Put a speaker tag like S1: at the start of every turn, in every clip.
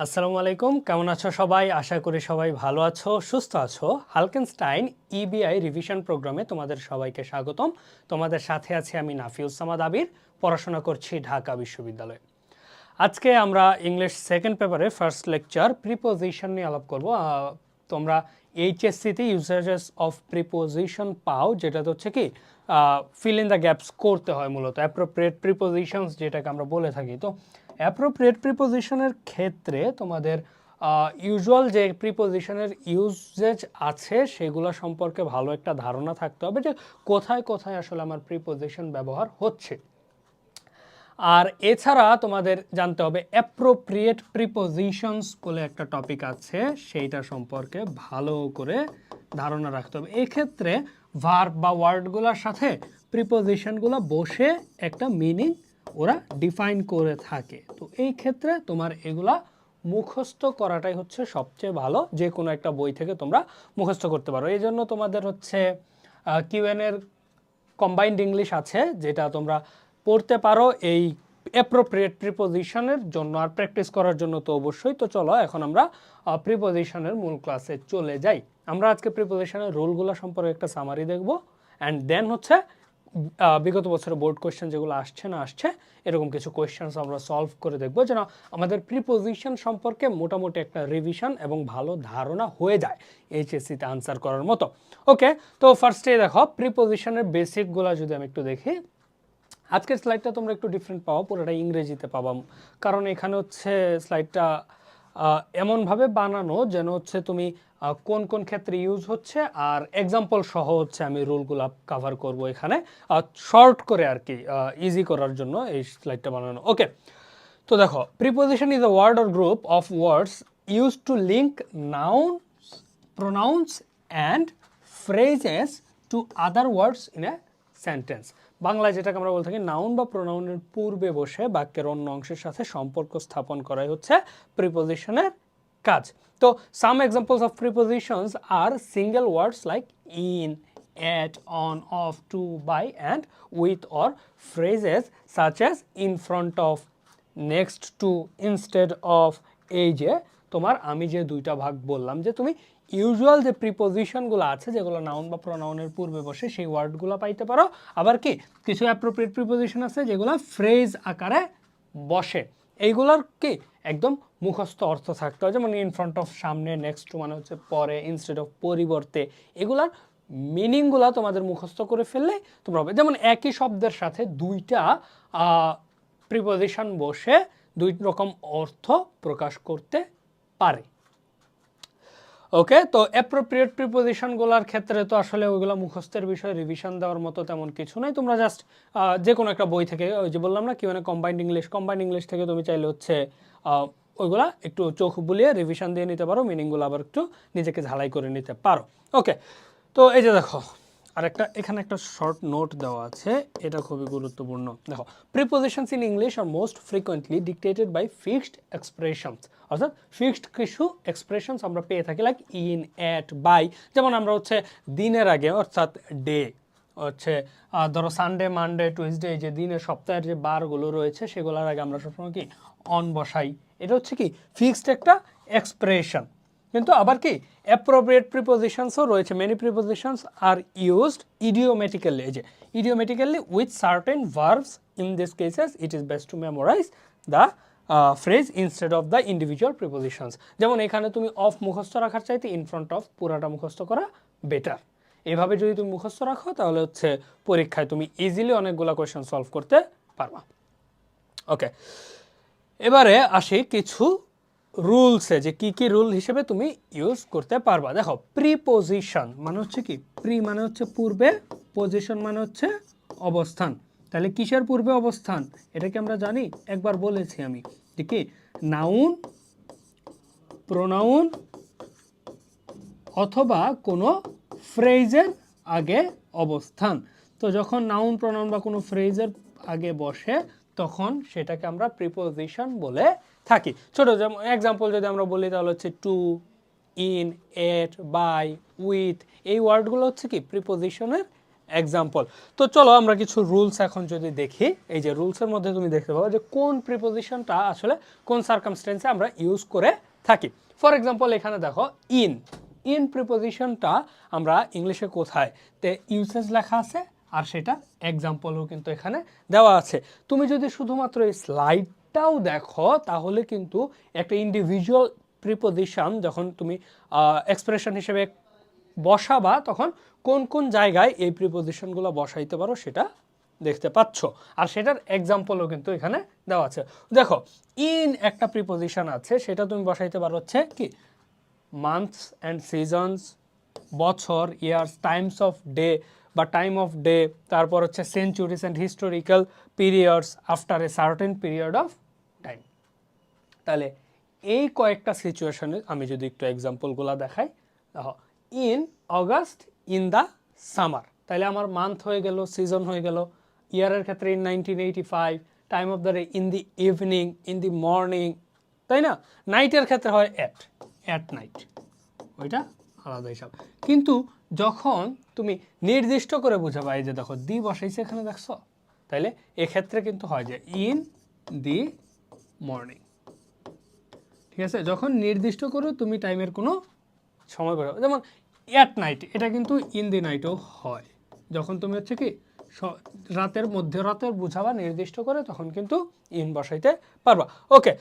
S1: আসসালামু আলাইকুম, কেমন আছো সবাই? আশা করি সবাই ভালো আছো, সুস্থ আছো। হালকেনস্টাইন ইবিআই রিভিশন প্রোগ্রামে তোমাদের সবাইকে স্বাগতম। তোমাদের সাথে আছি আমি নাফিউসামাদ আবির, পড়াশোনা করছি ঢাকা বিশ্ববিদ্যালয়ে। আজকে আমরা ইংলিশ সেকেন্ড পেপারে ফার্স্ট লেকচার প্রিপোজিশন নিয়ে আলাপ করব। তোমরা এইচএসসিতে ইউজেস অফ প্রিপোজিশন পাও, যেটা হচ্ছে কি ফিল ইন দ্য গ্যাপস করতে হয়, মূলত অ্যাপ্রোপ্রিয়েট প্রিপোজিশনস যেটাকে আমরা বলে থাকি। তো অ্যাপ্রোপ্রিয়েট প্রিপোজিশনের ক্ষেত্রে তোমাদের ইউজুয়াল যে প্রিপোজিশনের ইউজেজ আছে সেগুলো সম্পর্কে ভালো একটা ধারণা থাকতে হবে, যে কোথায় কোথায় আসলে আমার প্রিপোজিশন ব্যবহার হচ্ছে। আর এছাড়া তোমাদের জানতে হবে অ্যাপ্রোপ্রিয়েট প্রিপোজিশনস বলে একটা টপিক আছে, সেইটা সম্পর্কে ভালো করে ধারণা রাখতে হবে। এক্ষেত্রে ভার্ব বা ওয়ার্ডগুলোর সাথে প্রিপোজিশনগুলো বসে একটা মিনিং ওরা ডিফাইন করে থাকে। তো এই ক্ষেত্রে তোমার এগুলা মুখস্থ করাটাই হচ্ছে সবচেয়ে ভালো, যে কোনো একটা বই থেকে তোমরা মুখস্থ করতে পারো। এই জন্য তোমাদের হচ্ছে কিউএন এর কম্বাইন্ড ইংলিশ আছে, যেটা তোমরা পড়তে পারো এই অ্যাপ্রোপ্রিয়েট প্রিপোজিশনের জন্য আর প্র্যাকটিস করার জন্য। তো অবশ্যই, তো চলো এখন আমরা প্রিপোজিশনের মূল ক্লাসে চলে যাই। আমরা আজকে প্রিপোজিশনের রুলগুলো সম্পর্কে একটা সামারি দেখব, অ্যান্ড দেন হচ্ছে বিগত বছরের বোর্ড কোয়েশ্চেন যেগুলো আসছে না আসছে এরকম কিছু কোয়েশ্চেন্স আমরা সলভ করে দেখব, যেন আমাদের প্রিপোজিশন সম্পর্কে মোটামুটি একটা রিভিশন এবং ভালো ধারণা হয়ে যায় এইচএসসিতে আনসার করার মতো। ওকে, তো ফার্স্টে দেখো প্রিপোজিশনের বেসিকগুলো যদি আমি একটু দেখি। আজকের স্লাইডটা তোমরা একটু ডিফারেন্ট পাবো, পুরোটা ইংরেজিতে পাবা, কারণ এখানে হচ্ছে স্লাইডটা এমনভাবে বানানো যেন হচ্ছে তুমি কোন কোন ক্ষেত্রে ইউজ হচ্ছে আর এক্সাম্পল সহ হচ্ছে আমি রুলগুলো কাভার করব এখানে, শর্ট করে আর কি, ইজি করার জন্য এই স্লাইডটা বানানো। ওকে, তো দেখো preposition is a word or group of words use to link noun, pronouns and phrases to other words in a sentence. বাংলায় যেটাকে আমরা বলে থাকি নাউন বা প্রোনাউনের পূর্বে বসে বাক্যের অন্য অংশের সাথে সম্পর্ক স্থাপন করাই হচ্ছে প্রিপোজিশনের কাজ। তো some examples of prepositions are single words like in, at, on, of, to, by, and with, or phrases such as in front of, next to, instead of। এই যে তোমার আমি যে দুইটা ভাগ বললাম, যে তুমি ইউজুয়াল যে প্রিপোজিশনগুলো আছে যেগুলো নাউন বা প্রোনাউনের পূর্বে বসে সেই ওয়ার্ডগুলো পাইতে পারো, আবার কি কিছু অ্যাপ্রোপ্রিয়েট প্রিপোজিশন আছে যেগুলো ফ্রেজ আকারে বসে, এইগুলোর কি একদম মুখস্থ অর্থ থাকতে হয়। যেমন ইন ফ্রন্ট অফ সামনে, নেক্সট টু মানে হচ্ছে পরে, ইনস্টেড অফ পরিবর্তে, এগুলার মিনিংগুলো তোমাদের মুখস্থ করে ফেললে তোমরা হবে। যেমন একই শব্দের সাথে দুইটা প্রিপোজিশন বসে দুই রকম অর্থ প্রকাশ করতে পারে। ওকে, তো অ্যাপ্রোপ্রিয়েট প্রিপোজিশনগুলোর ক্ষেত্রে তো আসলে ওইগুলো মুখস্থের বিষয়, রিভিশন দেওয়ার মতো তেমন কিছু নাই। তোমরা জাস্ট যে কোনো একটা বই থেকে, ওই যে বললাম না কি মানে কম্বাইন্ড ইংলিশ থেকে তুমি চাইলে হচ্ছে ওইগুলা একটু চোখ বুলিয়ে রিভিশন দিয়ে নিতে পারো, মিনিংগুলো আবার একটু নিজেকে ঝালাই করে নিতে পারো। ওকে, তো এই যে দেখো আরেকটা এখানে একটা শর্ট নোট দেওয়া আছে, এটা খুবই গুরুত্বপূর্ণ। দেখো প্রিপোজিশনস ইন ইংলিশ আর most frequently dictated by fixed expressions, অর্থাৎ ফিক্সড কিছু এক্সপ্রেশনস আমরা পেয়ে থাকি, লাইক ইন, অ্যাট, বাই। যেমন আমরা হচ্ছে দিনের আগে অর্থাৎ ডে হচ্ছে ধরো সানডে, মানডে, টুইসডে, যে দিনের সপ্তাহের যে বারগুলো রয়েছে সেগুলোর আগে আমরা সবসময় কি অন বসাই, এটা হচ্ছে কি ফিক্সড একটা এক্সপ্রেশন। কিন্তু আবার কি অ্যাপ্রোপ্রিয়েট প্রিপোজিশনসও রয়েছে। Many prepositions are used idiomatically, এই যে idiomatically with certain verbs. In this cases it is best to memorize the phrase instead of the individual prepositions. যেমন এখানে তুমি অফ মুখস্থ রাখার চাইতে ইন ফ্রন্ট অফ পুরাটা মুখস্থ করা বেটার। এভাবে যদি তুমি মুখস্থ রাখো তাহলে হচ্ছে পরীক্ষায় তুমি ইজিলি অনেকগুলো কোয়েশ্চেন সলভ করতে পারবা। ওকে, এবারে আসি কিছু রুলসে, যে কি কি রুল হিসেবে তুমি ইউজ করতে পারবা। দেখো প্রিপোজিশন মানে হচ্ছে কি, প্রি মানে হচ্ছে পূর্বে, পজিশন মানে হচ্ছে অবস্থান। তাহলে কিসের পূর্বে অবস্থান এটা কি আমরা জানি? একবার বলেছি আমি, যে কি নাউন, প্রোনাউন অথবা কোনো ফ্রেজের আগে অবস্থান। তো যখন নাউন, প্রোনাউন বা কোনো ফ্রেজের আগে বসে তখন সেটাকে আমরা প্রিপোজিশন বলে থাকি। ছোট যেমন এক্সাম্পল যদি আমরা বলি তাহলে হচ্ছে to, in, at, by, with, এই ওয়ার্ডগুলো হচ্ছে কি প্রিপোজিশনের এক্সাম্পল। তো চলো আমরা কিছু রুলস এখন যদি দেখি, এই যে রুলসের মধ্যে তুমি দেখতে পাবো যে কোন প্রিপোজিশনটা আসলে কোন সার্কামস্টেন্সে আমরা ইউজ করে থাকি। ফর এক্সাম্পল এখানে দেখো ইন, ইন প্রিপোজিশনটা আমরা ইংলিশে কোথায় তে ইউসেজ লেখা আছে, আর সেটা এক্সাম্পলও কিন্তু এখানে দেওয়া আছে। তুমি যদি শুধুমাত্র এই স্লাইডটাও দেখো তাহলে কিন্তু একটা ইন্ডিভিজুয়াল প্রিপোজিশন যখন তুমি এক্সপ্রেশন হিসেবে বসাবা তখন কোন কোন জায়গায় এই প্রিপোজিশনগুলো বসাইতে পারো সেটা দেখতে পাচ্ছ, আর সেটার এক্সাম্পলও কিন্তু এখানে দেওয়া আছে। দেখো ইন একটা প্রিপোজিশন আছে, সেটা তুমি বসাইতে পারো হচ্ছে কি মান্থস অ্যান্ড সিজনস, বছর, ইয়ার্স, টাইমস অফ ডে বা টাইম অফ ডে, তারপর হচ্ছে centuries and historical periods after a certain period of time. তাহলে এই কয়েকটা সিচুয়েশনে আমি যদি একটু এক্সাম্পলগুলো দেখাই, দেখো in August in the summer, তাহলে আমার মান্থ হয়ে গেল, সিজন হয়ে গেল। ইয়ারের ক্ষেত্রে in 1985, time of the day in the evening, in the morning, তাই না? নাইটের ক্ষেত্রে হয় অ্যাট নাইট, ওইটা আলাদা হিসাব। কিন্তু যখন তুমি নির্দিষ্ট করে বোঝাবা, এই যে দেখো দি বসাইছে এখানে দেখছো, তাইলে এক্ষেত্রে কিন্তু হয় যে ইন দি মর্নিং, ঠিক আছে? যখন নির্দিষ্ট করো তুমি টাইমের কোনো সময় বলো, যেমন অ্যাট নাইট, এটা কিন্তু ইন দি নাইটও হয়। যখন তুমি হচ্ছে কি রাতের মধ্যরাতের বুঝাবা নির্দিষ্ট করে, তখন কিন্তু ইন বসাইতে পারবা। ওকে,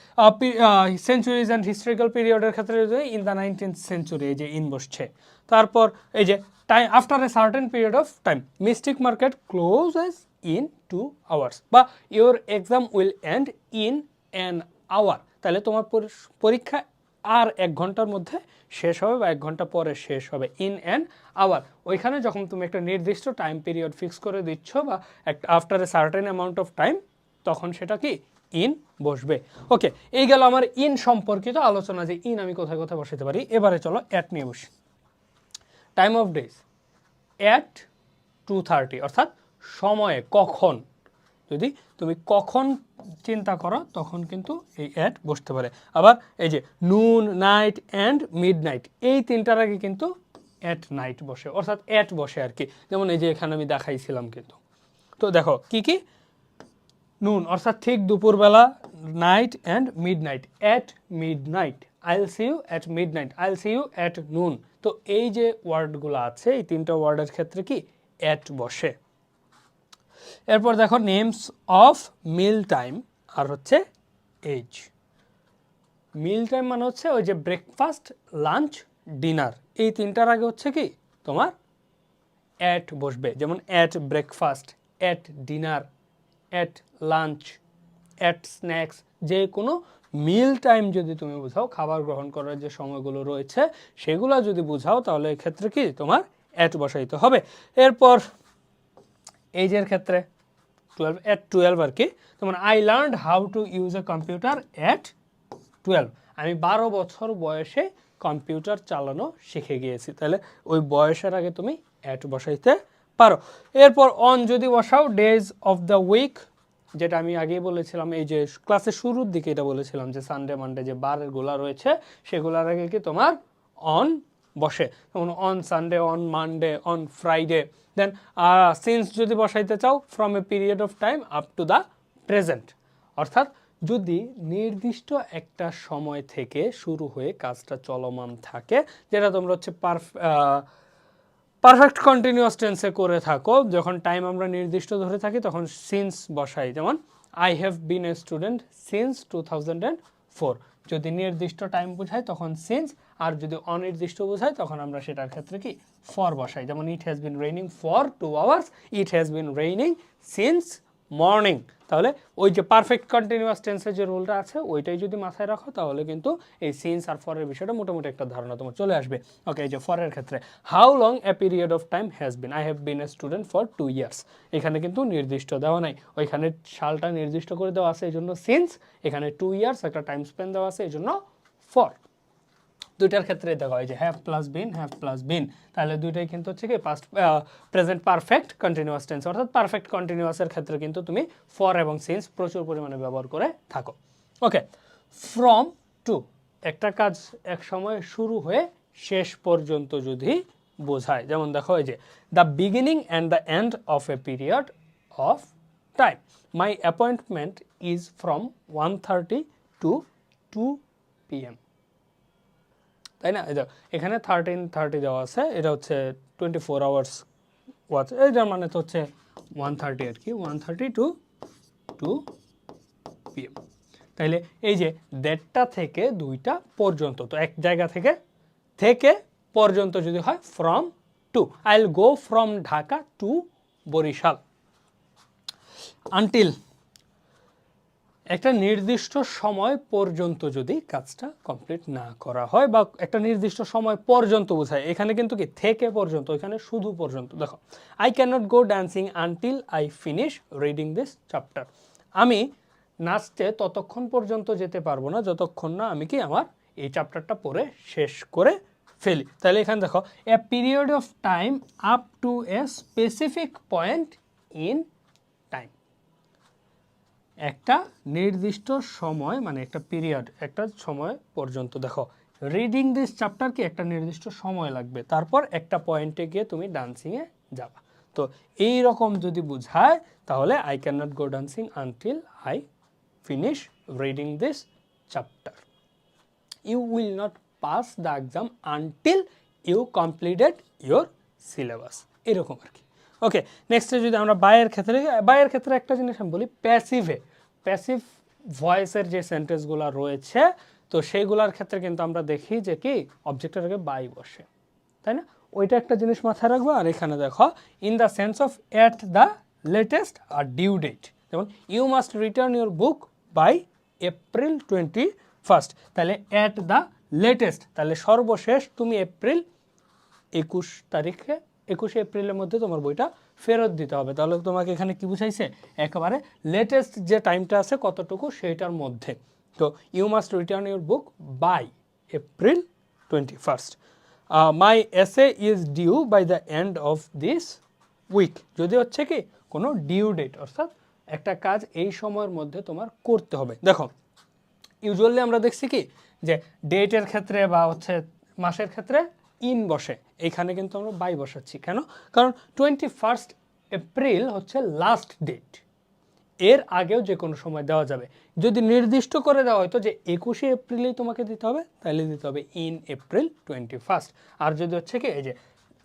S1: সেঞ্চুরিজ অ্যান্ড হিস্টোরিক্যাল পিরিয়ডের ক্ষেত্রে ইন দ্য 19th সেঞ্চুরি, এই যে ইন বসছে। তারপর এই যে time after a certain period of time, মিস্টিক মার্কেট ক্লোজেস ইন 2 hours, বা your exam will end in an hour, তাহলে তোমার পরীক্ষা আর 1 ঘন্টার মধ্যে শেষ হবে বা 1 ঘন্টা পরে শেষ হবে, ইন অ্যান আওয়ার। ওইখানে যখন তুমি একটা নির্দিষ্ট টাইম পিরিয়ড ফিক্স করে দিচ্ছ বা একটা after a certain amount of time, তখন সেটা কি ইন বসবে। ওকে, এই গেল আমার ইন সম্পর্কিত আলোচনা, যে ইন আমি কোথায় কোথায় বসাতে পারি। এবারে চলো অ্যাট নিয়ে বসি। টাইম অফ ডেজ অ্যাট 2:30, অর্থাৎ সময়ে, কখন, যদি তুমি কখন চিন্তা করো তখন কিন্তু এই অ্যাট বসতে পারে। আবার এই যে নুন, নাইট অ্যান্ড মিড নাইট, এই তিনটার আগে কিন্তু অ্যাট নাইট বসে, অর্থাৎ অ্যাট বসে আর কি। যেমন এই যে এখানে আমি দেখাইছিলাম কিন্তু। তো দেখো কি কি, নুন অর্থাৎ ঠিক দুপুরবেলা, night and midnight, at midnight, I'll see you at midnight, I'll see you at noon. তো এই যে ওয়ার্ডগুলো আছে, এই তিনটা ওয়ার্ডের ক্ষেত্রে কি অ্যাট বসে। এরপর দেখো নেমস অফ মিল টাইম আর হচ্ছে এজ। মিল টাইম মানে হচ্ছে ওই যে ব্রেকফাস্ট, লাঞ্চ, ডিনার, এই তিনটার আগে হচ্ছে কি তোমার অ্যাট বসবে। যেমন at breakfast, at dinner, at lunch, at snacks, যে কোনো মিল টাইম যদি তুমি বোঝাও, খাবার গ্রহণ করার যে সময়গুলো রয়েছে সেগুলো যদি বোঝাও, তাহলে এক্ষেত্রে কি তোমার অ্যাট বসাইতে হবে। এরপর এইজের ক্ষেত্রে 12, অ্যাট 12 আর কি। যেমন I learned how to use a computer at 12, আমি 12 বছর বয়সে কম্পিউটার চালানো শিখে গিয়েছি, তাহলে ওই বয়সের আগে তুমি অ্যাট বসাইতে পারো। এরপর অন যদি বসাও, ডেজ অফ দ্য উইক, যেটা আমি আগেই বলেছিলাম, এই যে ক্লাসের শুরুর দিকে এটা বলেছিলাম যে সানডে মানডে যে বারগুলা রয়েছে সেগুলোর আগে কি তোমার অন বসে। যেমন on Sunday, on Monday, on Friday. Then since যদি বসাইতে চাও, from a period of time up to the present, অর্থাৎ যদি নির্দিষ্ট একটা সময় থেকে শুরু হয়ে কাজটা চলমান থাকে, যেটা তোমরা হচ্ছে পারফেক্ট কন্টিনিউয়াস টেন্সে করে থাকো, যখন টাইম আমরা নির্দিষ্ট ধরে থাকি তখন সিন্স বসাই। যেমন I have been a student since 2004, যদি নির্দিষ্ট টাইম বোঝায় তখন সিন্স, আর যদি অনির্দিষ্ট বোঝায় তখন আমরা সেটার ক্ষেত্রে কি ফর বসাই। যেমন it has been raining for 2 hours, it has been raining since morning. তাহলে ওই যে পারফেক্ট কন্টিনিউয়াস টেন্সের যে রুলটা আছে ওইটাই যদি মাথায় রাখো, তাহলে কিন্তু এই সিন্স আর ফরের বিষয়টা মোটামুটি একটা ধারণা তোমার চলে আসবে। ওকে, এই যে ফরের ক্ষেত্রে how long A period of time has been, I have been a student for 2 years, এখানে কিন্তু নির্দিষ্ট দেওয়া নাই, ওইখানে সালটা নির্দিষ্ট করে দেওয়া আছে এই জন্য সিন্স, এখানে 2 years একটা টাইম স্পেন দেওয়া আছে এই জন্য ফর। দুইটার ক্ষেত্রে দেখা হয় যে have plus been, have plus been, তাহলে দুইটাই কিন্তু হচ্ছে কি past present perfect continuous tense, অর্থাৎ পারফেক্ট কন্টিনিউয়াসের ক্ষেত্রে কিন্তু তুমি ফর এবং সিন্স প্রচুর পরিমাণে ব্যবহার করে থাকো। ওকে, ফ্রম টু, একটা কাজ এক সময় শুরু হয়ে শেষ পর্যন্ত যদি বোঝায়। যেমন দেখো এই যে the beginning and the end of a period of time, my appointment is from 1:30 to 2 PM, তাই না? এখানে 13:30 দেওয়া আছে, এটা হচ্ছে 24 আওয়ার্স ওয়াচ, এইটার মানে তো হচ্ছে 1:30 আর কি, 1:30 টু 2 PM। তাইলে এই যে 1:30 থেকে 2টা পর্যন্ত, তো এক জায়গা থেকে থেকে পর্যন্ত যদি হয় from to, I will go from Dhaka to Barisal. Until, একটা নির্দিষ্ট সময় পর্যন্ত যদি কাজটা কমপ্লিট না করা হয়, বা একটা নির্দিষ্ট সময় পর্যন্ত বোঝায়, এখানে কিন্তু কি থেকে পর্যন্ত, এখানে শুধু পর্যন্ত। দেখো, I can not go dancing until I finish reading this chapter, আমি নাচতে ততক্ষণ পর্যন্ত যেতে পারবো না যতক্ষণ না আমি কি আমার এই চ্যাপ্টারটা পড়ে শেষ করে ফেলি। তাহলে এখানে দেখো, এ period of time up two a specific point in time, একটা নির্দিষ্ট সময়, মানে একটা পিরিয়ড, একটা সময় পর্যন্ত। দেখো, রিডিং দিস চ্যাপ্টার কি একটা নির্দিষ্ট সময় লাগবে, তারপর একটা পয়েন্টে গিয়ে তুমি ডান্সিংয়ে যাবা। তো এই রকম যদি বোঝায় তাহলে I can not go dancing until I finish reading this chapter, you will not pass the exam until you completed your syllabus, এরকম আর কি। ওকে, নেক্সটে যদি আমরা বায়ের ক্ষেত্রে একটা জিনিস আমি বলি, প্যাসিভ ভয়েসের যে সেন্টেন্সগুলো রয়েছে, তো সেইগুলোর ক্ষেত্রে কিন্তু আমরা দেখি যে কি অবজেক্টের আগে বাই বসে, তাই না? ওইটা একটা জিনিস মাথায় রাখবো। আর এখানে দেখো, in the sense of at the latest আর ডিউ ডেট, যেমন you must return your book by April 21, তাহলে এট দ্য লেটেস্ট, তাহলে সর্বশেষ তুমি এপ্রিল 21 এপ্রিলের মধ্যে তোমার বইটা ফেরত দিতে হবে। তাহলে তোমাকে এখানে কি বুঝাইছে, একেবারে লেটেস্ট যে টাইমটা আছে কতটুকু সেইটার মধ্যে। তো you must return your book by April 21, my essay is due by the end of this week, যদি হচ্ছে কি কোনো ডিউ ডেট, অর্থাৎ একটা কাজ এই সময়ের মধ্যে তোমার করতে হবে। দেখো, ইউজুয়ালি আমরা দেখছি কি যে ডেটের ক্ষেত্রে বা হচ্ছে মাসের ক্ষেত্রে ইন বসে, এইখানে কিন্তু আমরা বাই বসাচ্ছি কেন? কারণ 21 এপ্রিল হচ্ছে লাস্ট ডেট, এর আগেও যে কোনো সময় দেওয়া যাবে। যদি নির্দিষ্ট করে দেওয়া হয়তো যে 21 এপ্রিলেই তোমাকে দিতে হবে, তাহলে দিতে হবে ইন April 21। আর যদি হচ্ছে কি এই যে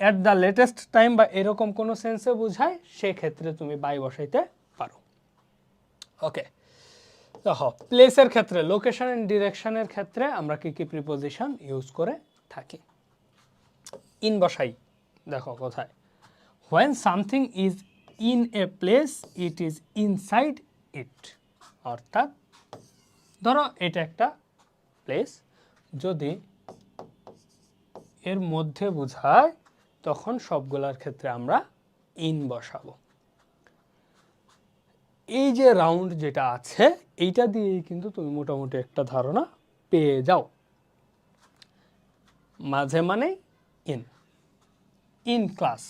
S1: অ্যাট দ্য লেটেস্ট টাইম বা এরকম কোনো সেন্সে বোঝায়, সেক্ষেত্রে তুমি বাই বসাইতে পারো। ওকে, দেখো, প্লেসের ক্ষেত্রে, লোকেশন এন্ড ডিরেকশনের ক্ষেত্রে আমরা কি কি প্রিপোজিশন ইউজ করে থাকি। ইন বসাই, দেখো কোথায়, when something is in a place it is inside it, অর্থাৎ ধরো এটা একটা প্লেস, যদি এর মধ্যে বোঝায় তখন সবগুলোর ক্ষেত্রে আমরা ইন বসাবো। এই যে রাউন্ড যেটা আছে, এইটা দিয়েই কিন্তু তুমি মোটামুটি একটা ধারণা পেয়ে যাও। মাঝে মানে ইন ক্লাস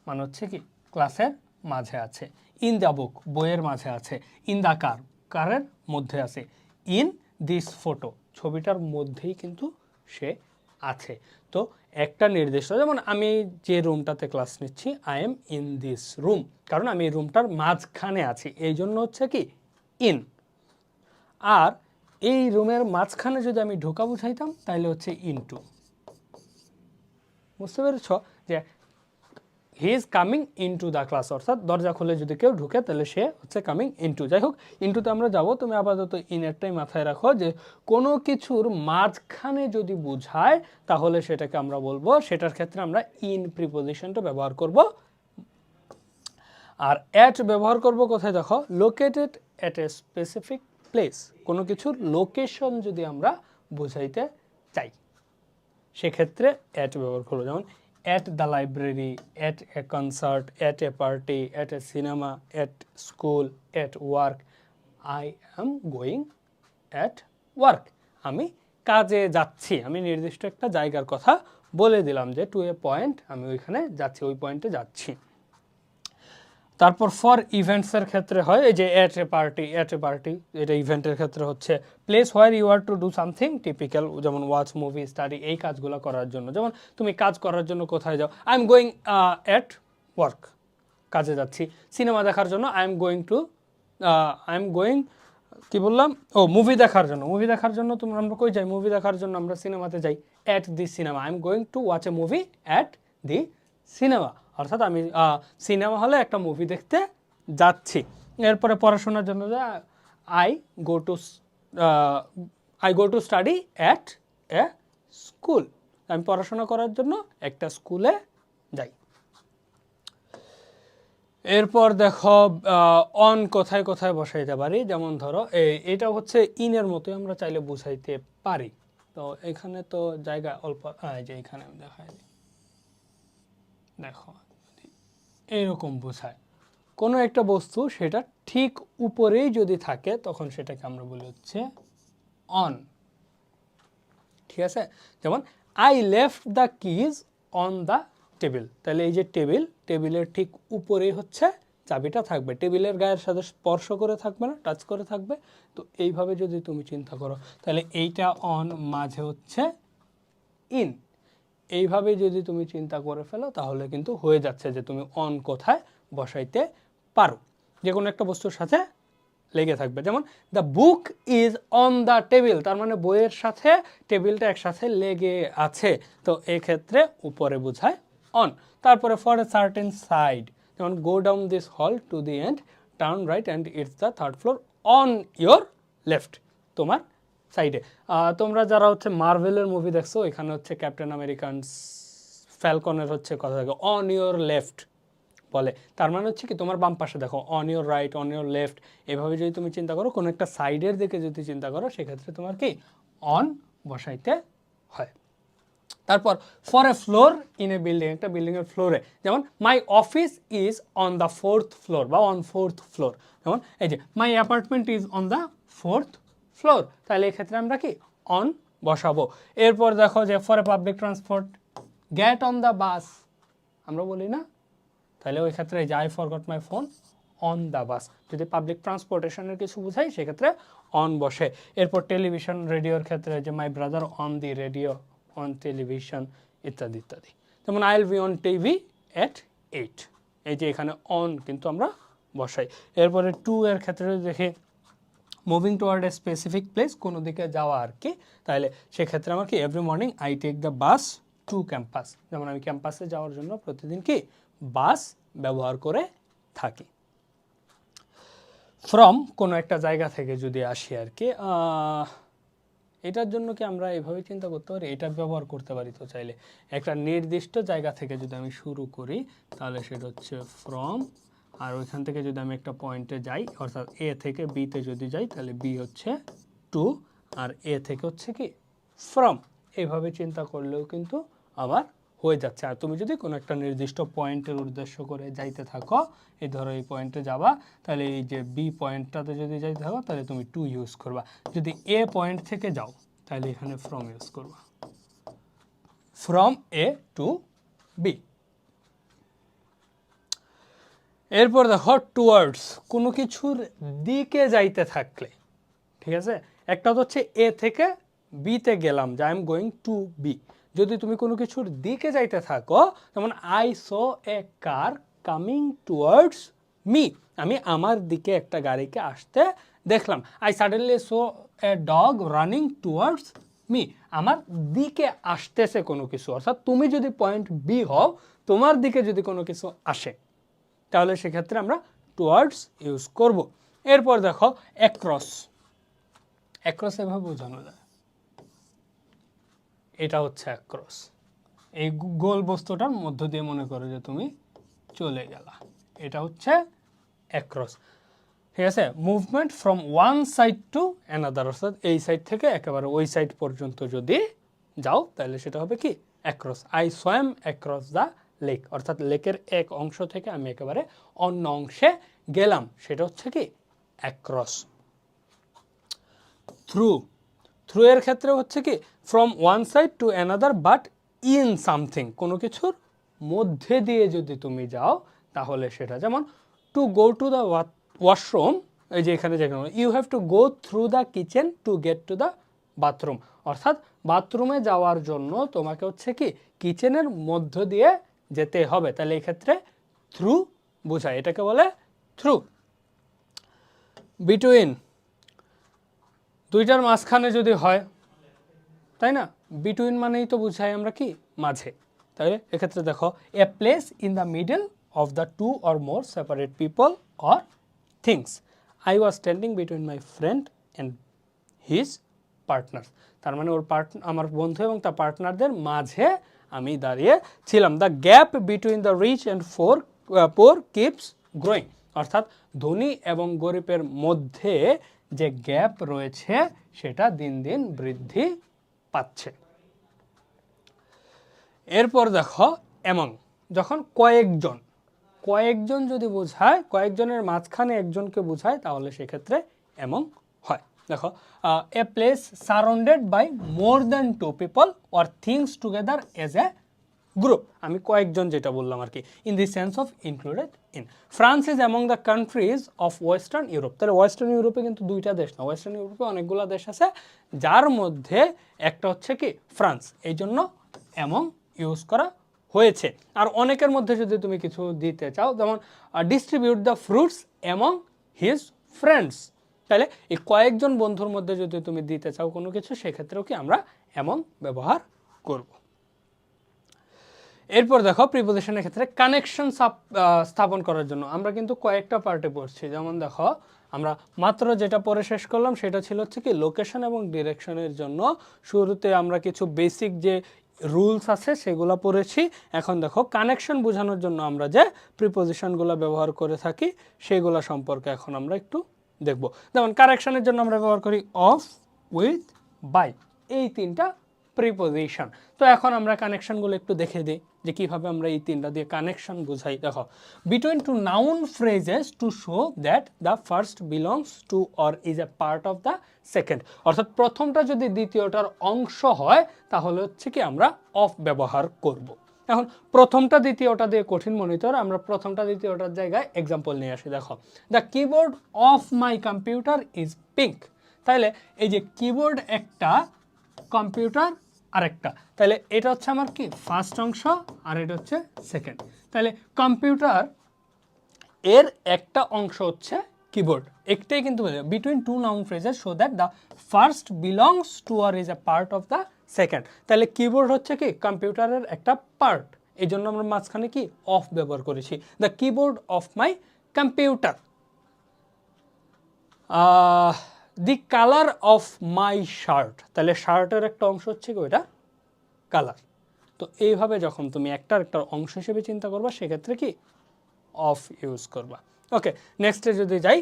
S1: মানে হচ্ছে কি ক্লাসের মাঝে আছে, ইন দ্য বুক বইয়ের মাঝে আছে, ইন দ্য কারের মধ্যে আছে, ইন দিস ফটো ছবিটার মধ্যেই কিন্তু সে আছে। তো একটা নির্দিষ্ট, যেমন আমি যে রুমটাতে ক্লাস নিচ্ছি, I am in this room, কারণ আমি এই রুমটার মাঝখানে আছি, এই জন্য হচ্ছে কি ইন। আর এই রুমের মাঝখানে যদি আমি ঢোকা বুঝাইতাম তাহলে হচ্ছে ইনটু। বুঝতে পেরেছ যে he is coming into the class, অর্থাৎ দরজা খুলে যদি কেউ ঢুকে তাহলে সে হচ্ছে কামিং ইনটু। যাই হোক, ইনটুতে আমরা যাব, তুমি আপাতত ইনেরটাই মাথায় রাখো যে কোনো কিছুর মাঝখানে যদি বোঝায় তাহলে সেটাকে আমরা বলবো, সেটার ক্ষেত্রে আমরা ইন প্রিপোজিশনটা ব্যবহার করব। আর অ্যাট ব্যবহার করব কোথায়, দেখো, located at a specific place, কোনো কিছুর লোকেশন যদি আমরা বোঝাইতে চাই সেক্ষেত্রে অ্যাট ব্যবহার করবো। যেমন at the library, at a concert, at a party, at a cinema, at school, at work. I am going at work. আমি কাজে যাচ্ছি, আমি নির্দিষ্ট একটা জায়গার কথা বলে দিলাম যে টু এ পয়েন্ট, আমি ওইখানে যাচ্ছি, ওই পয়েন্টে যাচ্ছি। তারপর ফর ইভেন্টসের ক্ষেত্রে হয় এই যে এট এ পার্টি, এটা ইভেন্টের ক্ষেত্রে হচ্ছে place where you are to do something typical, যেমন ওয়াচ মুভি স্টাডি, এই কাজগুলো করার জন্য। যেমন তুমি কাজ করার জন্য কোথায় যাও, I am going at work, কাজে যাচ্ছি। সিনেমা দেখার জন্য আই এম গোয়িং কি বললাম, মুভি দেখার জন্য আমরা কই যাই, মুভি দেখার জন্য আমরা সিনেমাতে যাই, at the cinema, I am going to watch A movie at the cinema, অর্থাৎ আমি সিনেমা হলে একটা মুভি দেখতে যাচ্ছি। এরপরে পড়াশোনার জন্য I go to study at a school, আমি পড়াশোনা করার জন্য একটা স্কুলে যাই। এরপর দেখো অন কোথায় কোথায় বসাইতে পারি, যেমন ধরো এটা হচ্ছে ইনের মতোই আমরা চাইলে বুঝাইতে পারি। তো এখানে তো জায়গা অল্প, যে এখানে আমি দেখাই দিই, দেখো এইরকম বোঝায় কোনো একটা বস্তু সেটা ঠিক উপরেই যদি থাকে তখন সেটাকে আমরা বলি হচ্ছে অন, ঠিক আছে। যেমন I left the keys on the table, তাহলে এই যে টেবিলের ঠিক উপরেই হচ্ছে চাবিটা থাকবে, টেবিলের গায়ের সাথে স্পর্শ করে থাকবে না, টাচ করে থাকবে। তো এইভাবে যদি তুমি চিন্তা করো তাহলে এইটা অন, মাঝে হচ্ছে ইন, এইভাবে যদি তুমি চিন্তা করে ফেলো তাহলে কিন্তু হয়ে যাচ্ছে যে তুমি অন কোথায় বসাইতে পারো, যে কোনো একটা বস্তুর সাথে লেগে থাকবে। যেমন the book is on the table, তার মানে বইয়ের সাথে টেবিলটা একসাথে লেগে আছে, তো এক্ষেত্রে উপরে বোঝায় অন। তারপরে ফর এ সার্টেন সাইড, যেমন গো ডাউন দিস হল to the end, turn right and it's the third floor on your left, তোমার সাইডে। তোমরা যারা হচ্ছে মার্ভেলের মুভি দেখছো, এখানে হচ্ছে ক্যাপ্টেন আমেরিকান ফ্যালকনের হচ্ছে কথা থাকে অন ইয়োর লেফট বলে, তার মানে হচ্ছে কি তোমার বাম পাশে দেখো, on your right, on your left, এভাবে যদি তুমি চিন্তা করো, কোনো একটা সাইডের দিকে যদি চিন্তা করো, সেক্ষেত্রে তোমার কি অন বসাইতে হয়। তারপর for a floor in a building, একটা বিল্ডিংয়ের ফ্লোরে, যেমন my office is on the 4th floor বা অন 4th ফ্লোর, যেমন এই যে my apartment is on the 4th floor, তাহলে এক্ষেত্রে আমরা কি অন বসাবো। এরপর দেখো যে for a public transport get on the bus, আমরা বলি না, তাহলে ওই ক্ষেত্রে যে I forgot my phone on the bus, যদি পাবলিক ট্রান্সপোর্টেশনের কিছু বোঝাই সেক্ষেত্রে অন বসে। এরপর টেলিভিশন রেডিওর ক্ষেত্রে যে my brother on the radio, on television ইত্যাদি ইত্যাদি। যেমন I will be on TV at 8, এই যে এখানে অন কিন্তু আমরা বসাই। এরপরে টু এর ক্ষেত্রে দেখি moving toward a specific place, কোনো দিকে যাওয়া আর কি, তাহলে সেক্ষেত্রে আমার কি every morning I take the bus to campus, যেমন আমি ক্যাম্পাসে যাওয়ার জন্য প্রতিদিন কি বাস ব্যবহার করে থাকি। ফ্রম কোনো একটা জায়গা থেকে যদি আসি আর কি, এটার জন্য কি আমরা এভাবে চিন্তা করতে পারি, এটা ব্যবহার করতে পারি। তো চাইলে একটা নির্দিষ্ট জায়গা থেকে যদি আমি শুরু করি তাহলে সেটা হচ্ছে ফ্রম, আর ওইখান থেকে যদি আমি একটা পয়েন্টে যাই, অর্থাৎ এ থেকে বিতে যদি যাই তাহলে বি হচ্ছে টু, আর এ থেকে হচ্ছে কি ফ্রম, এইভাবে চিন্তা করলেও কিন্তু আবার হয়ে যাচ্ছে। আর তুমি যদি কোনো একটা নির্দিষ্ট পয়েন্টের উদ্দেশ্য করে যাইতে থাকো, এই ধরো এই পয়েন্টে যাবা, তাহলে এই যে বি পয়েন্টটাতে যদি যাইতে থাকো তাহলে তুমি টু ইউজ করবা, যদি এ পয়েন্ট থেকে যাও তাহলে এখানে ফ্রম ইউজ করবা, ফ্রম এ টু বি। এরপর দেখো টুয়ার্ডস, কোনো কিছুর দিকে যাইতে থাকলে, ঠিক আছে, একটা হচ্ছে এ থেকে বিতে গেলাম, যে I am going to B, যদি তুমি কোনো কিছুর দিকে যাইতে থাকো, যেমন I saw a car coming towards me, আমি আমার দিকে একটা গাড়িকে আসতে দেখলাম। I suddenly saw a dog running towards me, আমার দিকে আসতেছে কোনো কিছু, অর্থাৎ তুমি যদি পয়েন্ট বি হও, তোমার দিকে যদি কোনো কিছু আসে তাহলে সেক্ষেত্রে আমরা টুয়ার্ডস ইউজ করব। এরপর দেখো অ্যাক্রস, অ্যাক্রস এভাবে বোঝানো যায়, এটা হচ্ছে অ্যাক্রস, এই গোল বস্তুটার মধ্য দিয়ে মনে করো যে তুমি চলে গেলা, এটা হচ্ছে অ্যাক্রস, ঠিক আছে। Movement from one side to another, অর্থাৎ এই সাইড থেকে একেবারে ওই সাইড পর্যন্ত যদি যাও তাহলে সেটা হবে কি across. I swamp across the lake, অর্থাৎ লেকের এক অংশ থেকে আমি একেবারে অন্য অংশে গেলাম, সেটা হচ্ছে কি অ্যাক্রস। থ্রু, থ্রু এর ক্ষেত্রে হচ্ছে কি from one side to another but in something, কোনো কিছুর মধ্যে দিয়ে যদি তুমি যাও তাহলে সেটা, যেমন to go to the washroom, এই যে এখানে যেখানে you have to go through the kitchen to get to the bathroom, অর্থাৎ বাথরুমে যাওয়ার জন্য তোমাকে হচ্ছে কি কিচেনের মধ্য দিয়ে যেতে হবে। তাহলে এক্ষেত্রে থ্রু বোঝায়, এটাকে বলে থ্রু। বিটুইন দুইটার মাঝখানে যদি হয়, তাই না, বিটুইন মানেই তো বুঝাই আমরা কি মাঝে। তাহলে এক্ষেত্রে দেখো a place in the middle of the two or more separate people or things, I was standing between my friend and his partner. তার মানে ওর আমার বন্ধু এবং তার পার্টনারদের মাঝে আমি দাঁড়িয়ে ছিলাম। The gap between the rich and poor keeps growing, অর্থাৎ ধনী এবং গরিবের মধ্যে যে গ্যাপ রয়েছে সেটা দিন দিন বৃদ্ধি পাচ্ছে। এরপর দেখো এমং, যখন কয়েকজন, কয়েকজন যদি বোঝায়, কয়েকজনের মাঝখানে একজনকে বোঝায়, তাহলে সেক্ষেত্রে এমং হয়। দেখো a place surrounded by more than two people or things together as a group, আমি কয়েকজন যেটা বললাম আর কি, in the sense of included in. France is among the countries of Western Europe, তাহলে ওয়েস্টার্ন ইউরোপে কিন্তু দুইটা দেশ না, ওয়েস্টার্ন ইউরোপে অনেকগুলো দেশ আছে, যার মধ্যে একটা হচ্ছে কি ফ্রান্স, এই জন্য অ্যামং ইউজ করা হয়েছে। আর অনেকের মধ্যে যদি তুমি কিছু দিতে চাও, যেমন distribute the fruits among his friends, তাহলে এই কয়েকজন বন্ধুর মধ্যে যদি তুমি দিতে চাও কোনো কিছু, সেক্ষেত্রেও কি আমরা অ্যামং ব্যবহার করব। এরপর দেখো প্রিপোজিশনের ক্ষেত্রে কানেকশন স্থাপন করার জন্য আমরা কিন্তু কয়েকটা পার্টে পড়ছি। যেমন দেখো আমরা মাত্র যেটা পড়ে শেষ করলাম সেটা ছিল হচ্ছে কি লোকেশন এবং ডিরেকশনের জন্য শুরুতে আমরা কিছু বেসিক যে রুলস আছে সেগুলো পড়েছি। এখন দেখো কানেকশন বোঝানোর জন্য আমরা যে প্রিপোজিশনগুলো ব্যবহার করে থাকি সেগুলো সম্পর্কে এখন আমরা একটু দেখব। যেমন কারেকশনের জন্য আমরা ব্যবহার করি অফ, উইথ, বাই, এই তিনটা প্রিপোজিশন। তো এখন আমরা কানেকশনগুলো একটু দেখে দিই যে কীভাবে আমরা এই তিনটা দিয়ে কানেকশন বুঝাই। দেখো between two noun phrases to show that the first belongs two or is a part of the second, অর্থাৎ প্রথমটা যদি দ্বিতীয়টার অংশ হয় তাহলে হচ্ছে কি আমরা অফ ব্যবহার করব। এখন প্রথমটা দ্বিতীয়টা দিয়ে কঠিন মনে হতো, আমরা প্রথমটা দ্বিতীয়টার জায়গায় এক্সাম্পল নিয়ে আসি। দেখো the keyboard of my computer is pink, তাহলে এই যে কিবোর্ড একটা, কম্পিউটার আরেকটা, তাহলে এটা হচ্ছে আমার কি ফার্স্ট অংশ আর এটা হচ্ছে সেকেন্ড। তাহলে কম্পিউটার এর একটা অংশ হচ্ছে কিবোর্ড, একটাই কিন্তু between two noun phrases show that the first belongs to আর is a part of the second. তাহলে কিবোর্ড হচ্ছে কি কম্পিউটারের একটা পার্ট, এই জন্য আমরা মাঝখানে কি অফ ব্যবহার করেছি। The keyboard of my computer, the colour of my shirt, তাহলে শার্টের একটা অংশ হচ্ছে কি ওইটা কালার। তো এইভাবে যখন তুমি একটা অংশ হিসেবে চিন্তা করবা সেক্ষেত্রে কি অফ ইউজ করবা। ওকে, নেক্সটে যদি যাই,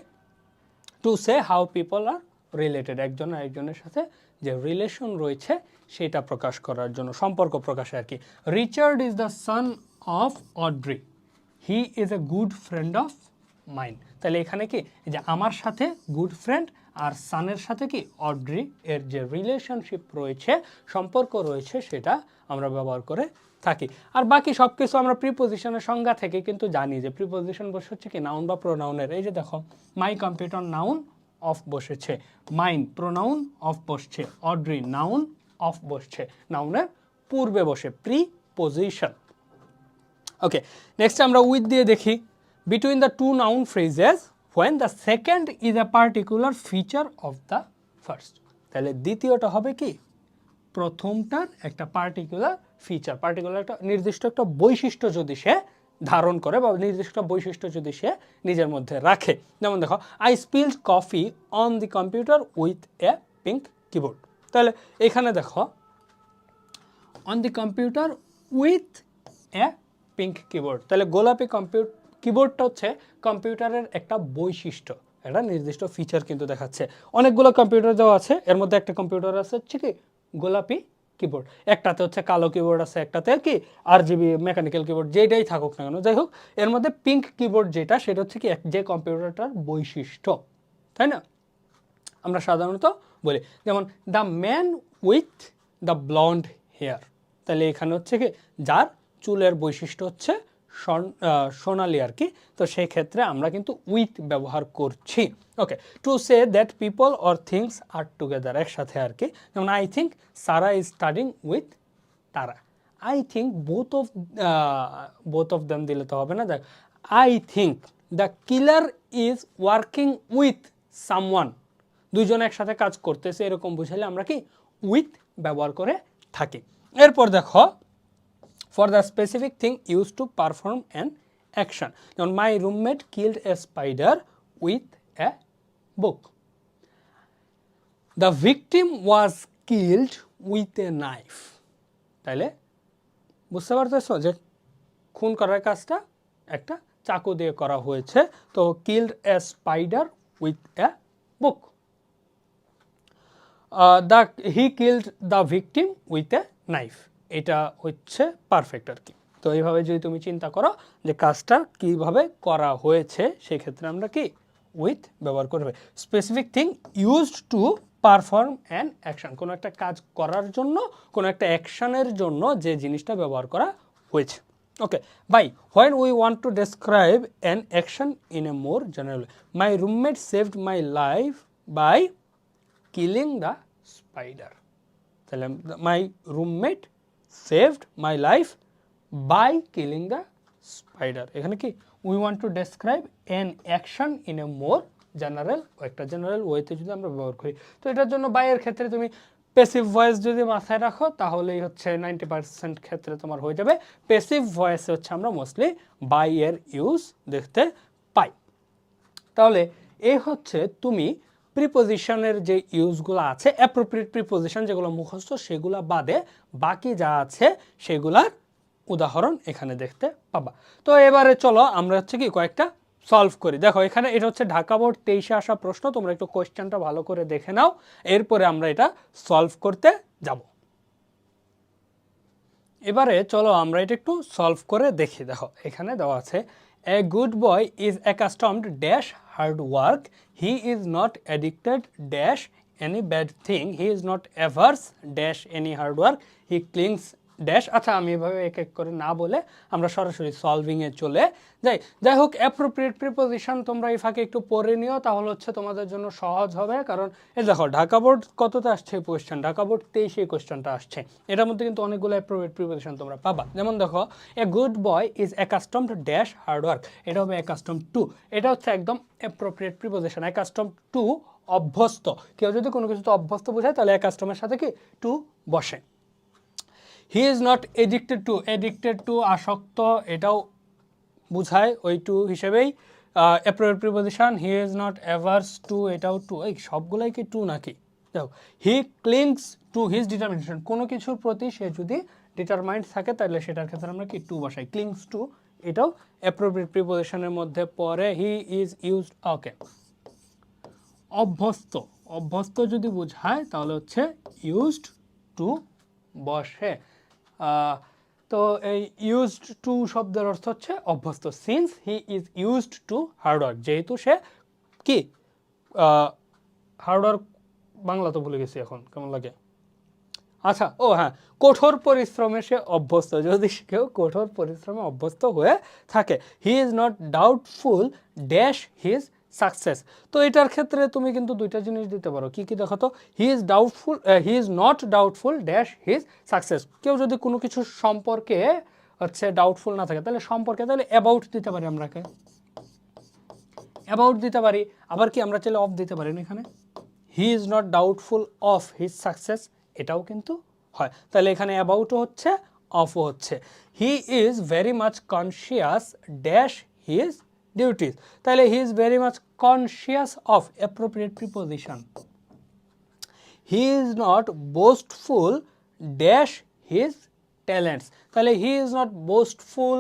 S1: to say how people are related, একজন আরেকজনের সাথে যে রিলেশন রয়েছে সেটা প্রকাশ করার জন্য, সম্পর্ক প্রকাশে আর কি। Richard is the son of Audrey, he is a good friend of mine, তাহলে এখানে কি যে আমার সাথে গুড ফ্রেন্ড আর সানের সাথে কি অড্রি এর যে রিলেশনশিপ রয়েছে, সম্পর্ক রয়েছে, সেটা আমরা ব্যবহার করে থাকি। আর বাকি সব কিছু আমরা প্রিপোজিশনের সংজ্ঞা থেকে কিন্তু জানি যে প্রিপোজিশন বসে হচ্ছে কি নাউন বা প্রোনাউনের। এই যে দেখো মাই কম্পিউটার নাউন অফ বসেছে, মাইন প্রোনাউন অফ বসছে, অড্রি নাউন অফ বসছে, নাউনের পূর্বে বসে প্রিপোজিশন। ওকে, নেক্সট আমরা উইথ দিয়ে দেখি। Between the two noun phrases when the second is a particular feature of the first, তাহলে দ্বিতীয়টা হবে কি প্রথমটার একটা পার্টিকুলার ফিচার, পার্টিকুলার একটা নির্দিষ্ট একটা বৈশিষ্ট্য যদি সে ধারণ করে বা নির্দিষ্ট বৈশিষ্ট্য যদি সে নিজের মধ্যে রাখে। যেমন দেখো I spelled coffee on the computer with a pink keyboard, তাহলে এখানে দেখো on the computer with a pink keyboard, তাহলে গোলাপি কিবোর্ডটা হচ্ছে কম্পিউটারের একটা বৈশিষ্ট্য, একটা নির্দিষ্ট ফিচার কিন্তু দেখাচ্ছে। অনেকগুলো কম্পিউটার দেওয়া আছে, এর মধ্যে একটা কম্পিউটার আছে হচ্ছে কি গোলাপি কিবোর্ড, একটাতে হচ্ছে কালো কিবোর্ড আছে, একটাতে কি RGB মেকানিক্যাল কিবোর্ড, যেটাই থাকুক না কেন, যাই হোক এর মধ্যে পিঙ্ক কিবোর্ড যেটা, সেটা হচ্ছে কি যে কম্পিউটারটার বৈশিষ্ট্য, তাই না? আমরা সাধারণত বলি যেমন the man with the blond hair, তাহলে এখানে হচ্ছে কি যার চুলের বৈশিষ্ট্য হচ্ছে সোনালি আর কি, তো সেই ক্ষেত্রে আমরা কিন্তু উইথ ব্যবহার করছি। Okay, to say that people or things are together, একসাথে আর কি। যেমন I think Sara is studying with Tara. I think both of them দিলে তো হবে না। দেখ, I think the killer is working with someone, দুইজনে একসাথে কাজ করতেছে, এরকম বুঝাইলে আমরা কি উইথ ব্যবহার করে থাকি। এরপর দেখো, for the specific thing use to perform an action, যেমন my roommate killed a spider with a book. The victim was killed with a knife. তাইলে বুঝতে পারতেছো যে খুন করার কাজটা একটা চাকু দিয়ে করা হয়েছে। তো killed a spider with a book. He killed the victim with a knife, এটা হচ্ছে পারফেক্ট আর কি। তো এইভাবে যদি তুমি চিন্তা করো যে কাজটা কিভাবে করা হয়েছে, সেক্ষেত্রে আমরা কি উইথ ব্যবহার করবে। Specific thing used to perform an action, কোনো একটা কাজ করার জন্য, কোনো একটা অ্যাকশনের জন্য যে জিনিসটা ব্যবহার করা হয়েছে। Okay, by when we want to describe an action in a more general, my roommate saved my life by killing the spider. তাহলে my roommate saved my life by killing the spider, এখানে কি we want to describe an action in a more general, একটা general ওয়েতে যদি আমরা ব্যবহার করি। তো এটার জন্য বাইয়ের ক্ষেত্রে তুমি প্যাসিভ ভয়েস যদি মাথায় রাখো তাহলেই হচ্ছে 90% ক্ষেত্রে তোমার হয়ে যাবে। প্যাসিভ ভয়েসে হচ্ছে আমরা মোস্টলি বাই এর ইউজ দেখতে পাই। তাহলে এই হচ্ছে তুমি প্রিপোজিশনের যে ইউজগুলো আছে, অ্যাপ্রোপ্রিয়েট প্রিপোজিশন যেগুলো মুখস্থ, সেগুলো বাদে বাকি যা আছে সেগুলার উদাহরণ এখানে দেখতে পাবা। তো এবারে চলো আমরা হচ্ছে কি কয়েকটা সলভ করি। দেখো এখানে এটা হচ্ছে ঢাকা বোর্ড 23-এ আসা প্রশ্ন, তোমরা একটু কোয়েশ্চেনটা ভালো করে দেখে নাও, এরপরে আমরা এটা সলভ করতে যাব। এবারে চলো আমরা এটা একটু সলভ করে দেখি। দেখো এখানে দেওয়া আছে, a good boy is accustomed dash hard work, he is not addicted dash any bad thing, he is not averse dash any hard work, he clings dash. আচ্ছা, আমি এভাবে এক এক করে না বলে আমরা সরাসরি সলভিংয়ে চলে যাই হোক, অ্যাপ্রোপ্রিয়েট প্রিপোজিশন তোমরা এই ফাঁকে একটু পড়ে নিও, তাহলে হচ্ছে তোমাদের জন্য সহজ হবে। কারণ এই দেখো ঢাকা বোর্ড কততে আসছে কোয়েশ্চেন, ঢাকা বোর্ড 23-এ কোয়েশ্চেনটা আসছে, এটার মধ্যে কিন্তু অনেকগুলো অ্যাপ্রোপ্রিয়েট প্রিপোজিশন তোমরা পাবা। যেমন দেখো, এ good boy is accustomed dash hard work, এটা হবে অ্যাকাস্টম টু, এটা হচ্ছে একদম অ্যাপ্রোপ্রিয়েট প্রিপোজিশন। অ্যাকাস্টম টু অভ্যস্ত, কেউ যদি কোনো কিছুতে অভ্যস্ত বোঝায় তাহলে অ্যাকাস্টমের সাথে কি টু বসে। He is not addicted to আসক্ত, এটাও বুঝায় ওই টু হিসেবেই appropriate preposition. He is not averse to, এটাও টু। এই সবগুলাই কি টু নাকি? দেখো, he clings to his determination, কোনো কিছুর প্রতি সে যদি ডিটারমাইন্ড থাকে তাহলে সেটার ক্ষেত্রে আমরা কি টু বসাই। ক্লিংস টু এটাও অ্যাপ্রোপ্রিয়েট প্রিপোজিশনের মধ্যে পড়ে। হি ইজ ইউজড, ওকে, অভ্যস্ত যদি বোঝায় তাহলে হচ্ছে ইউজড টু বসে। তো এই ইউজড টু শব্দের অর্থ হচ্ছে অভ্যস্ত। Since he is used to hard work, যেহেতু সে কি হার্ডওয়ার্ক, বাংলা তো ভুলে গেছি এখন, কেমন লাগে। আচ্ছা, ও হ্যাঁ, কঠোর পরিশ্রমে সে অভ্যস্ত, যদি কেউ কঠোর পরিশ্রমে অভ্যস্ত হয়ে থাকে। হি is not doubtful dash his success, তো এটার ক্ষেত্রে তুমি কিন্তু দুইটা জিনিস দিতে পারো। কি কি দেখো তো, হি is not doubtful dash his success, কেউ যদি কোনো কিছু সম্পর্কে হচ্ছে ডাউটফুল না থাকে তাহলে সম্পর্কে, তাহলে অ্যাবাউট দিতে পারি, আমরা অ্যাবাউট দিতে পারি। আবার কি আমরা চাইলে অফ দিতে পারি না এখানে, he is not doubtful of his success, এটাও কিন্তু হয়। তাহলে এখানে অ্যাবাউটও হচ্ছে, অফও হচ্ছে। He is very much conscious dash his duties, তাহলে he is very much conscious of appropriate preposition. He is not boastful dash his talents, তাহলে হি ইজ নট বোস্টফুল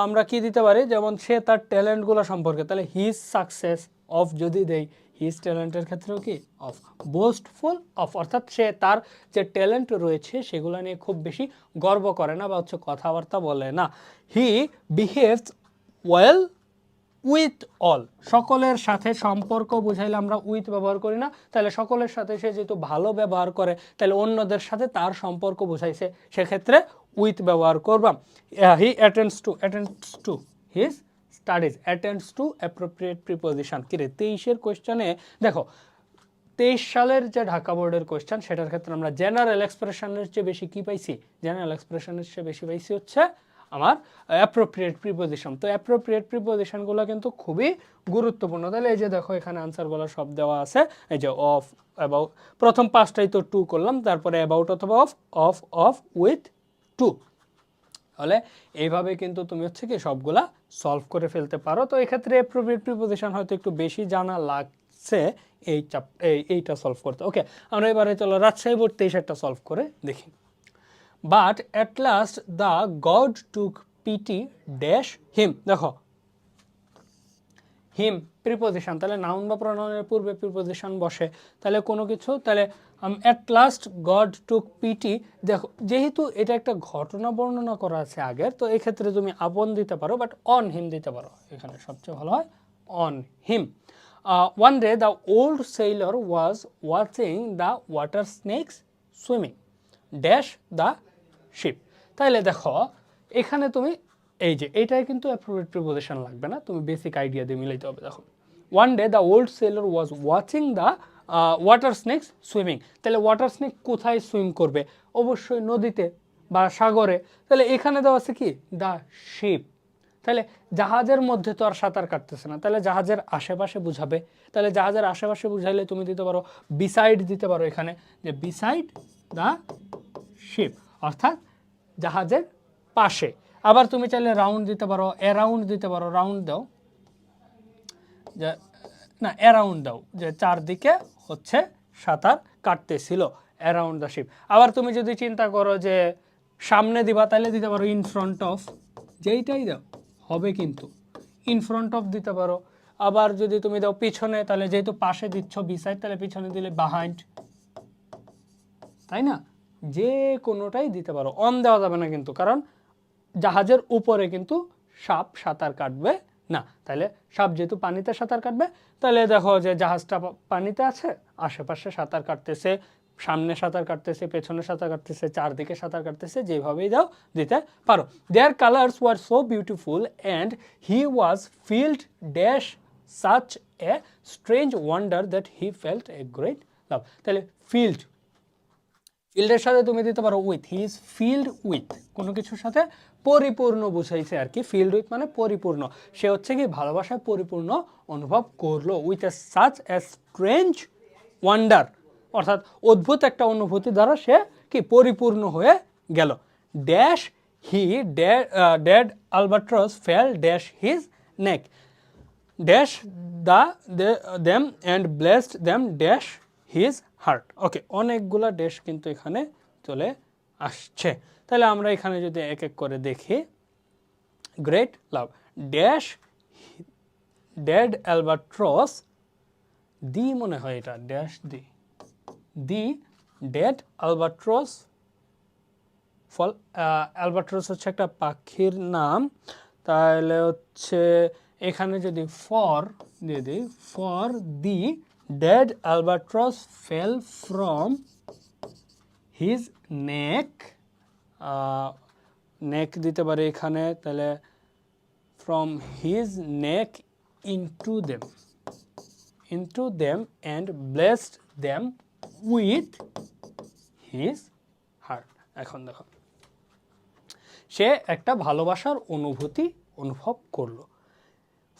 S1: আমরা কি দিতে পারি, যেমন সে তার ট্যালেন্টগুলো সম্পর্কে, তাহলে হিজ সাকসেস অফ যদি দেই, হিজ ট্যালেন্টের ক্ষেত্রেও কি অফ। বোস্টফুল অফ অর্থাৎ সে তার যে ট্যালেন্ট রয়েছে সেগুলো নিয়ে খুব বেশি গর্ব করে না বা হচ্ছে কথাবার্তা বলে না। হি বিহেভস ওয়েল উইথ অল, সকলের সাথে সম্পর্ক বুঝাইলে আমরা উইথ ব্যবহার করি না, তাহলে সকলের সাথে সে যেহেতু ভালো ব্যবহার করে তাহলে অন্যদের সাথে তার সম্পর্ক বুঝাইছে, সেক্ষেত্রে উইথ ব্যবহার করবা। He attends to his studies, attends to appropriate preposition. কিরে 23-এর কোয়েশ্চেনে দেখো 23 সালের যে ঢাকা বোর্ডের কোয়েশ্চেন সেটার ক্ষেত্রে আমরা জেনারেল এক্সপ্রেশনের চেয়ে বেশি কি পাইছি, জেনারেল এক্সপ্রেশনের চেয়ে বেশি পাইছি হচ্ছে আমার অ্যাপ্রোপ্রিয়েট প্রিপোজিশন। তো অ্যাপ্রোপ্রিয়েট প্রিপোজিশনগুলো কিন্তু খুবই গুরুত্বপূর্ণ। তাহলে এই যে দেখো এখানে আনসারগুলো সব দেওয়া আছে, এই যে অফ, অ্যাবাউট, প্রথম পাঁচটাই তো টু করলাম, তারপরে অ্যাবাউট অথবা অফ উইথ টু। তাহলে এইভাবে কিন্তু তুমি হচ্ছে কি সবগুলা সলভ করে ফেলতে পারো। তো এক্ষেত্রে অ্যাপ্রোপ্রিয়েট প্রিপোজিশন হয়তো একটু বেশি জানা লাগছে এইটা সলভ করতে। ওকে, আমরা এবারে চলো রাজশাহী বোর্ড 23-এরটা সলভ করে দেখি। But at last the god took pity dash him. দেখো হিম প্রিপোজিশন, তাহলে নাউন বা প্রনাউনের পূর্বে প্রিপোজিশন বসে, তাহলে কোনো কিছু, তাহলে at last god took pity. দেখো যেহেতু এটা একটা ঘটনা বর্ণনা করা আছে আগের, তো এক্ষেত্রে তুমি আপন দিতে পারো, বাট অন হিম দিতে পারো, এখানে সবচেয়ে ভালো হয় on him. One day the old Sailor was watching the water snakes swimming dash the ship. তাহলে দেখো এখানে তুমি এই যে এটাই কিন্তু অ্যাপ্রোপ্রিয়েট প্রিপোজিশন লাগবে না, তুমি বেসিক আইডিয়া দিয়ে মিলাইতে হবে। দেখো one day the old sailor was watching the water snakes swimming, তাহলে ওয়াটার স্নেক কোথায় সুইম করবে? অবশ্যই নদীতে বা সাগরে। তাহলে এখানে দেওয়া আছে কি দ্য শিপ, তাহলে জাহাজের মধ্যে তো আর সাঁতার কাটতেছে না, তাহলে জাহাজের আশেপাশে বুঝাবে। তাহলে জাহাজের আশেপাশে বুঝাইলে তুমি দিতে পারো বিসাইড দিতে পারো, এখানে যে বিসাইড দ্য শিপ, অর্থাৎ জাহাজের পাশে। আবার তুমি চাইলে রাউন্ড দিতে পারো, অ্যারাউন্ড দিতে পারো, রাউন্ড দাও যে না অ্যারাউন্ড দাও, যে চারদিকে হচ্ছে সাঁতার কাটতেছিল, অ্যারাউন্ড দ্য শিপ। আবার তুমি যদি চিন্তা করো যে সামনে দিবা, তাহলে দিতে পারো ইন ফ্রন্ট অফ, যেইটাই দাও হবে কিন্তু ইন ফ্রন্ট অফ দিতে পারো। আবার যদি তুমি দাও পিছনে, তাহলে যেহেতু পাশে দিচ্ছ বিসাইড, তাহলে পিছনে দিলে বিহাইন্ড, তাই না? যে কোনোটাই দিতে পারো, অন দেওয়া যাবে না কিন্তু, কারণ জাহাজের উপরে কিন্তু সাপ সাঁতার কাটবে না। তাহলে সাপ যেহেতু পানিতে সাঁতার কাটবে, তাহলে দেখো যে জাহাজটা পানিতে আছে, আশেপাশে সাঁতার কাটতেছে, সামনে সাঁতার কাটতেছে, পেছনে সাঁতার কাটতেছে, চারদিকে সাঁতার কাটতেছে, যেভাবেই দাও দিতে পারো। Their colours were so beautiful and he was filled dash such a strange wonder that he felt a great love. তাহলে ফিল্ড, ফিল্ডের সাথে তুমি দিতে পারো with, he is filled with, কোনো কিছুর সাথে পরিপূর্ণ বুঝাইছে আর কি। ফিল্ড উইথ মানে পরিপূর্ণ, সে হচ্ছে কি ভালোবাসায় পরিপূর্ণ অনুভব করলো। With a such a strange wonder, অর্থাৎ অদ্ভুত একটা অনুভূতি দ্বারা সে কি পরিপূর্ণ হয়ে গেল। Dash he dead albatross fell dash his neck dash them and blessed them dash his heart. Okay, অনেকগুলা ড্যাশ কিন্তু এখানে চলে আসছে। তাহলে আমরা এখানে যদি এক এক করে দেখি, great love dash dead albatross, the মনে হয় এটা dash the dead albatross fall, albatross হচ্ছে একটা পাখির নাম, তাহলে হচ্ছে এখানে যদি ফর দিয়ে দিই, for the dead albatross fell from his neck, neck দিতে পারে এখানে, তাহলে from his neck into them and blessed them with his heart. এখন দেখো সে একটা ভালোবাসার অনুভূতি অনুভব করলো।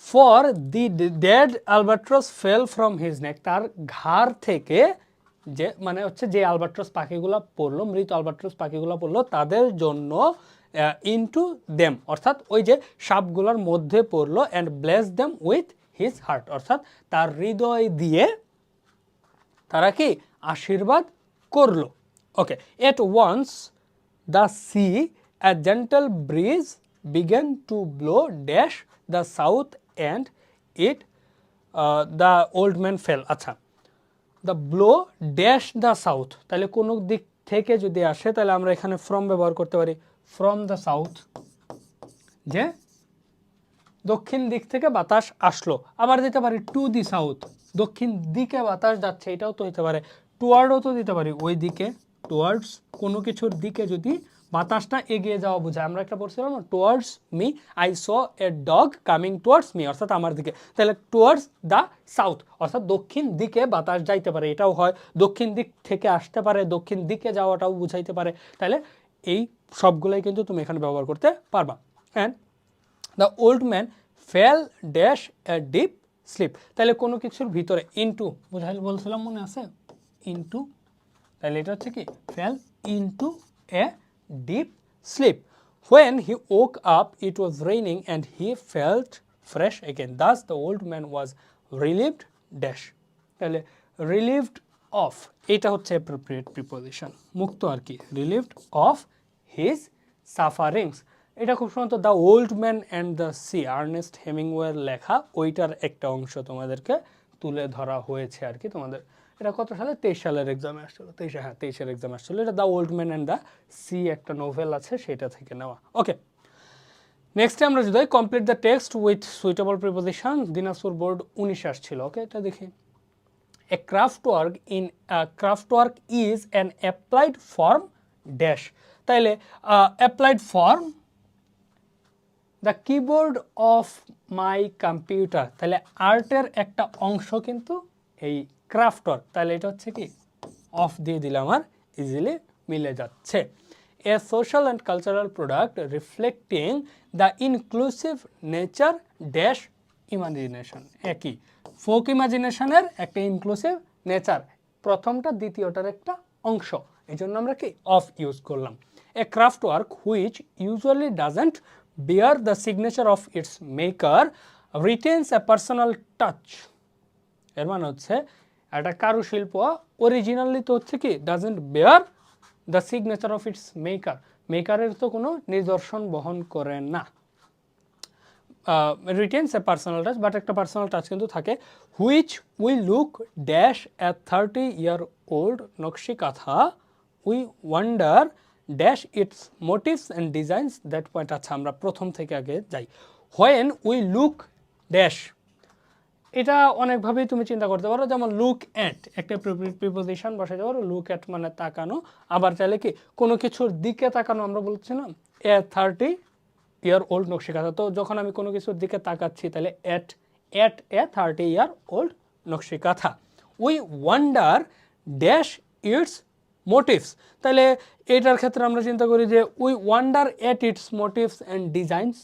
S1: For the dead albatross fell from his neck, তার ঘাড় থেকে যে মানে হচ্ছে যে অ্যালবাট্রস পাখিগুলো পড়লো, মৃত অ্যালবাট্রস পাখিগুলো পড়লো, তাদের জন্য ইনটু দেম, অর্থাৎ ওই যে সাপগুলোর মধ্যে পড়লো, and bless them with his heart, অর্থাৎ তার হৃদয় দিয়ে তারা কি আশীর্বাদ করলো। Okay, at once the sea a gentle breeze began to blow dash the south and it the old man fell। আচ্ছা, the blow dash the south, তাহলে কোনো দিক থেকে যদি আসে তাহলে আমরা এখানে ফ্রম ব্যবহার করতে পারি, ফ্রম দ্য সাউথ, যে দক্ষিণ দিক থেকে বাতাস আসলো। আবার দিতে পারি টু দি সাউথ, দক্ষিণ দিকে বাতাস যাচ্ছে, এটাও তো হতে পারে। টুয়ার্ডও তো দিতে পারি, ওই দিকে, টুয়ার্ডস কোনো কিছুর দিকে যদি বাতাসটা এগিয়ে যাওয়া বোঝায়। আমরা একটা পড়ছিলাম না, towards me, I saw a dog coming towards me, অর্থাৎ আমার দিকে। তাহলে টুয়ার্ডস দ্য সাউথ, অর্থাৎ দক্ষিণ দিকে বাতাস যাইতে পারে, এটাও হয়। দক্ষিণ দিক থেকে আসতে পারে, দক্ষিণ দিকে যাওয়াটাও বুঝাইতে পারে। তাহলে এই সবগুলোই কিন্তু তুমি এখানে ব্যবহার করতে পারবা। And the old man fail dash a deep sleep, তাহলে কোনো কিছুর ভিতরে ইনটু বুঝাইল বলছিলাম, মনে আছে? ইনটু, তাহলে এটা হচ্ছে কি fail into a deep sleep. When he woke up it was raining and he felt fresh again, thus the old man was relieved dash, তাহলে relieved of এটা হচ্ছে appropriate preposition, মুক্ত আর কি, relieved of his sufferings। এটা খুব সম্ভবত the old man and the sea, Ernest হেমিংওয়ের লেখা, ওইটার একটা অংশ তোমাদেরকে তুলে ধরা হয়েছে আর কি। তোমাদের এটা কত সালে, 23 সালের এক্সামে আসছিল, 23-এর এক্সামে আসছিল। এটা the old man and the C একটা নোভেল আছে, সেটা থেকে নেওয়া। ওকে, নেক্সটে আমরা যদি complete the text with suitable preposition, Dinajpur board 19 আসছিল। ওকে, এটা দেখি। A craft work is an applied form dash, তাইলে applied form the keyboard of my computer, তাহলে আর্টের একটা অংশ কিন্তু এই ক্রাফট ওয়ার্ক, তাহলে এটা হচ্ছে কি অফ দিয়ে দিলে আমার ইজিলি মিলে যাচ্ছে। A social and cultural product reflecting the inclusive nature dash imagination, একই ফোক ইমাজিনেশনের একটা ইনক্লুসিভ নেচার, প্রথমটা দ্বিতীয়টার একটা অংশ, এই জন্য আমরা কি অফ ইউজ করলাম। এ craft work which usually doesn't bear the signature of its maker retains a personal touch, এর মানে হচ্ছে একটা কারুশিল্প অরিজিনালি তো হচ্ছে কি doesn't bear the signature of its maker, মেকারের তো কোনো নিদর্শন বহন করে না। Retains a personal touch, but একটা পার্সোনাল টাচ কিন্তু থাকে। Which we look dash a 30-year-old nakshi kantha we wonder dash its motifs and designs that point. আচ্ছা, আমরা প্রথম থেকে আগে যাই। হোয়েন উই লুক ড্যাশ, এটা অনেকভাবেই তুমি চিন্তা করতে পারো, যেমন লুক অ্যাট একটা প্রিপোজিশন বসাইতে পারো, লুক অ্যাট মানে তাকানো, আবার চাইলে কি কোনো কিছুর দিকে তাকানো, আমরা বলছিলাম এ 30-year-old নকশি কাঁথা, তো যখন আমি কোনো কিছুর দিকে তাকাচ্ছি তাহলে at a 30-year-old nakshi kantha. We wonder dash its motives, তাহলে এটার ক্ষেত্রে আমরা চিন্তা করি যে we wonder at it's motifs and designs,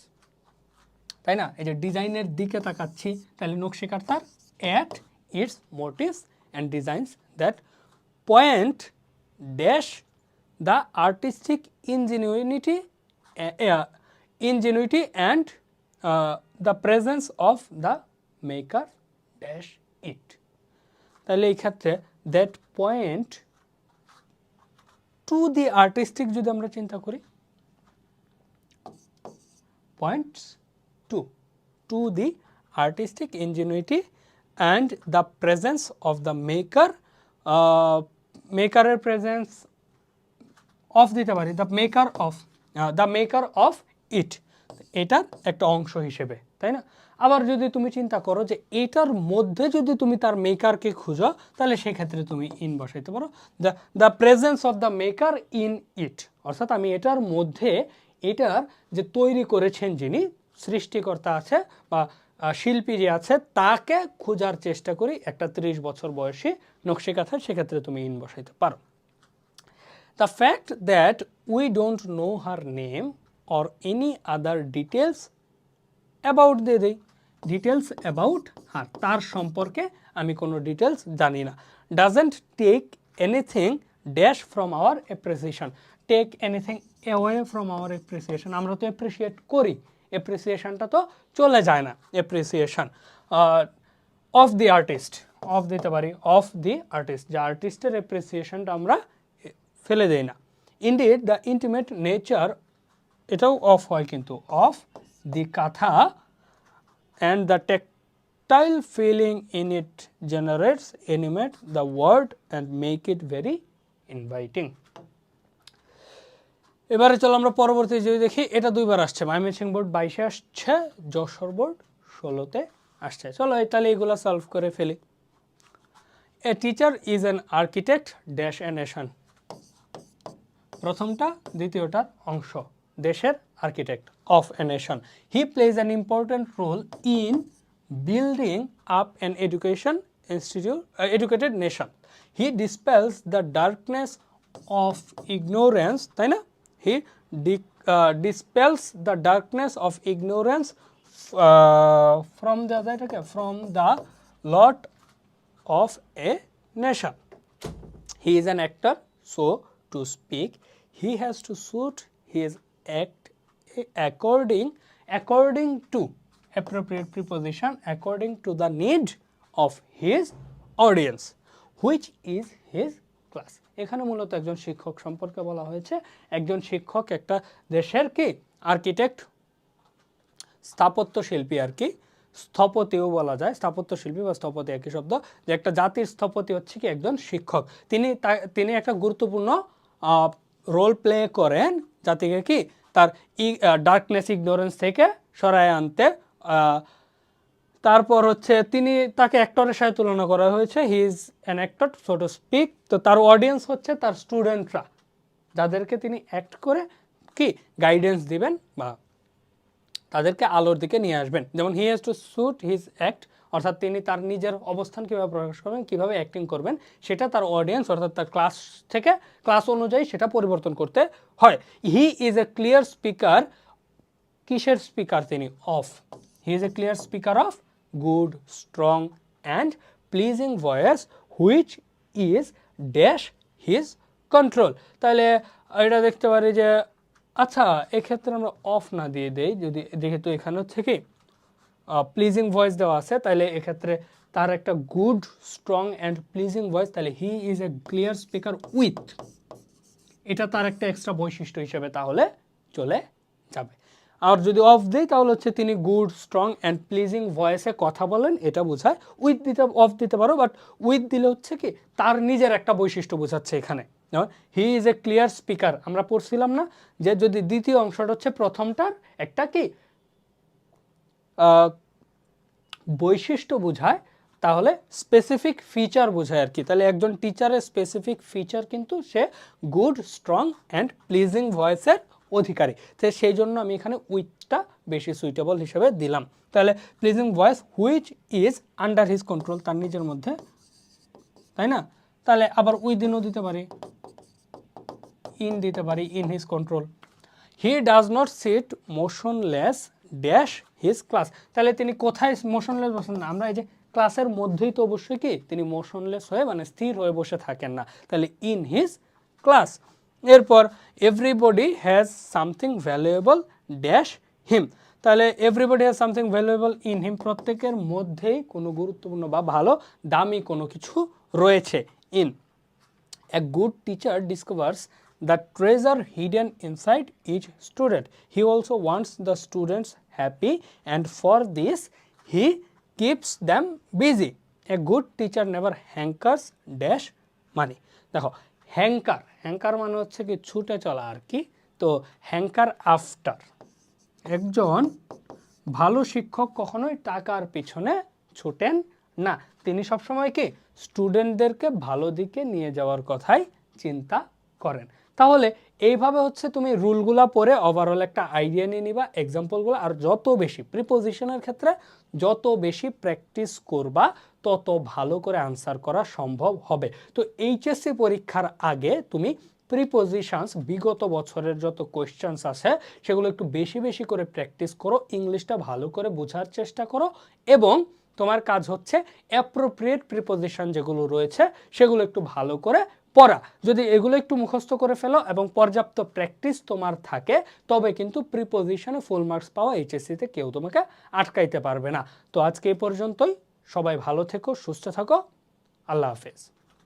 S1: তাই না? এই যে ডিজাইনের দিকে তাকাচ্ছি, তাহলে নকশি কাঁথার at it's motifs and designs that point dash the artistic Ingenuity and the presence of the maker dash it, তাহলে এই ক্ষেত্রে that point to the artistic, যদি আমরা চিন্তা করি points to the artistic ingenuity and the presence of the maker, maker presence of দিতে পারি the maker of it, এটার একটা অংশ হিসেবে, তাই না? আবার যদি তুমি চিন্তা করো যে এটার মধ্যে যদি তুমি তার মেকারকে খুঁজো, তাহলে সেক্ষেত্রে তুমি ইন বসাইতে পারো, the presence of the maker in it, অর্থাৎ আমি এটার মধ্যে এটার যে তৈরি করেছেন যিনি সৃষ্টিকর্তা আছে বা শিল্পী যে আছে তাকে খোঁজার চেষ্টা করি একটা 30 বছর বয়সী নকশি কাঁথা, সেক্ষেত্রে তুমি ইন বসাইতে পারো। The fact that we don't know her name or any other details about দিয়ে দেই, ডিটেলস অ্যাবাউট হার, তার সম্পর্কে আমি কোনো ডিটেলস জানি না। Doesn't take anything dash from our appreciation, take anything away from our appreciation, আমরা তো অ্যাপ্রিসিয়েট করি, অ্যাপ্রিসিয়েশনটা তো চলে যায় না। Appreciation of the artist, of দিতে পারি অফ দি আর্টিস্ট, যে আর্টিস্টের অ্যাপ্রিসিয়েশনটা আমরা ফেলে দেই না। ইনডিড দ্য ইন্টিমেট নেচার, এটাও অফ হয় কিন্তু, of the kantha and the tactile feeling in it generates animate the word and make it very inviting. এবারে চলো আমরা পরবর্তী যদি দেখি, এটা 2বার আসছে, ময়মনসিংহ বোর্ড 22-এ আসছে, যশোর বোর্ড 16-তে আসছে। চলো তাহলে এইগুলো সলভ করে ফেলি। A teacher is an architect dash a nation, প্রথমটা দ্বিতীয়টার অংশ, দেশের architect of a nation. He plays an important role in building up an educated nation. He dispels the darkness of ignorance, তাই না? He dispels the darkness of ignorance from the lot of a nation. He is an actor, so to speak. He has to suit his act according to appropriate preposition, according to the need of his audience, which is his class. এখানে মূলত একজন শিক্ষক সম্পর্কে বলা হয়েছে। একজন শিক্ষক একটা দেশের কি আর্কিটেক্ট, স্থাপত্য শিল্পী আর কি, স্থপতিও বলা যায়, স্থাপত্য শিল্পী বা স্থপতি একই শব্দ, যে একটা জাতির স্থপতি হচ্ছে কি একজন শিক্ষক। তিনি একটা গুরুত্বপূর্ণ রোল প্লে করেন জাতিকে কি তার ডার্কনেস ইগনোরেন্স থেকে সরায় আনতে। তারপর হচ্ছে তাকে অ্যাক্টরের সাথে তুলনা করা হয়েছে, he is an actor so to speak. তো তার অডিয়েন্স হচ্ছে তার স্টুডেন্টরা, যাদেরকে তিনি অ্যাক্ট করে কি গাইডেন্স দিবেন বা তাদেরকে আলোর দিকে নিয়ে আসবেন। যেমন he has to suit his act, অর্থাৎ তিনি তার নিজের অবস্থান কীভাবে প্রকাশ করবেন, কীভাবে অ্যাক্টিং করবেন, সেটা তার অডিয়েন্স অর্থাৎ তার ক্লাস অনুযায়ী সেটা পরিবর্তন করতে হয়। হি ইজ এ ক্লিয়ার স্পিকার, কিসের স্পিকার তিনি? Of. He is a clear speaker of good, strong and pleasing voice which is dash his control. তাহলে এটা দেখতে পারি যে আচ্ছা এক্ষেত্রে আমরা অফ না দিয়ে দেই, যদি যেহেতু এখানে হচ্ছে কি প্লিজিং ভয়েস দেওয়া আছে, তাহলে এক্ষেত্রে তার একটা good, strong and pleasing voice, তাহলে he is a clear speaker with, এটা তার একটা এক্সট্রা বৈশিষ্ট্য হিসেবে তাহলে চলে যাবে। আর যদি অফ দেই তাহলে হচ্ছে তিনি গুড, স্ট্রং অ্যান্ড প্লিজিং ভয়েসে কথা বলেন, এটা বোঝায়। অফ দিতে পারো, বাট উইথ দিলে হচ্ছে কি তার নিজের একটা বৈশিষ্ট্য বোঝাচ্ছে এখানে। He is a clear speaker, আমরা পড়ছিলাম না যে যদি দ্বিতীয় অংশটা হচ্ছে প্রথমটার একটা কি বৈশিষ্ট্য বোঝায়, তাহলে স্পেসিফিক ফিচার বোঝায় আর কি। তাহলে একজন টিচারের স্পেসিফিক ফিচার কিন্তু সে গুড, স্ট্রং অ্যান্ড প্লিজিং ভয়েসের অধিকারী। তো সেই জন্য আমি এখানে উইথটা বেশি সুইটেবল হিসেবে দিলাম। তাহলে pleasing voice which is under his control, তার নিজের মধ্যে, তাই না? তাহলে আবার উইদিনও দিতে পারি, ইন দিতে পারি, in his control. He does not seat motionless dash his class, তাহলে তিনি কোথায় মোশনলেস বসেন না? আমরা এই যে ক্লাসের মধ্যেই তো অবশ্যই কি তিনি মোশনলেস হয়ে মানে স্থির হয়ে বসে থাকেন না, তাহলে ইন হিজ ক্লাস। এরপর everybody has something valuable dash him, তাহলে everybody has something valuable in him, প্রত্যেকের মধ্যেই কোনো গুরুত্বপূর্ণ বা ভালো দামি কোনো কিছু রয়েছে। In a good teacher ডিসকভার্স the treasure hidden inside each student. He also wants the students happy, and for this he keeps them busy. A good teacher never hankers dash money. দেখো হ্যাঙ্কার মানে হচ্ছে কি ছুটে চলা আর কি। তো hanker after, একজন ভালো শিক্ষক কখনোই টাকার পিছনে ছুটেন না, তিনি সবসময় কি স্টুডেন্টদেরকে ভালো দিকে নিয়ে যাওয়ার কথাই চিন্তা করেন। তাহলে এইভাবে হচ্ছে তুমি রুলগুলা পড়ে ওভারঅল একটা আইডিয়া নিয়ে নিবা, এক্সাম্পলগুলো। আর যত বেশি প্রিপোজিশনের ক্ষেত্রে যত বেশি প্র্যাকটিস করবা তত ভালো করে আনসার করা সম্ভব হবে। তো এইচএসসি পরীক্ষার আগে তুমি প্রিপোজিশনস বিগত বছরের যত কোয়েশ্চেন্স আছে সেগুলো একটু বেশি বেশি করে প্র্যাকটিস করো, ইংলিশটা ভালো করে বোঝার চেষ্টা করো, এবং তোমার কাজ হচ্ছে অ্যাপ্রোপ্রিয়েট প্রিপোজিশন যেগুলো রয়েছে সেগুলো একটু ভালো করে পড়া। যদি এগুলো একটু মুখস্থ করে ফেলো এবং পর্যাপ্ত প্র্যাকটিস তোমার থাকে, তবে কিন্তু প্রিপোজিশনে ফুল মার্কস পাওয়া এইচএসসিতে কেউ তোমাকে আটকাইতে পারবে না। তো আজকে এই পর্যন্তই, সবাই ভালো থেকো, সুস্থ থাকো, আল্লাহ হাফেজ।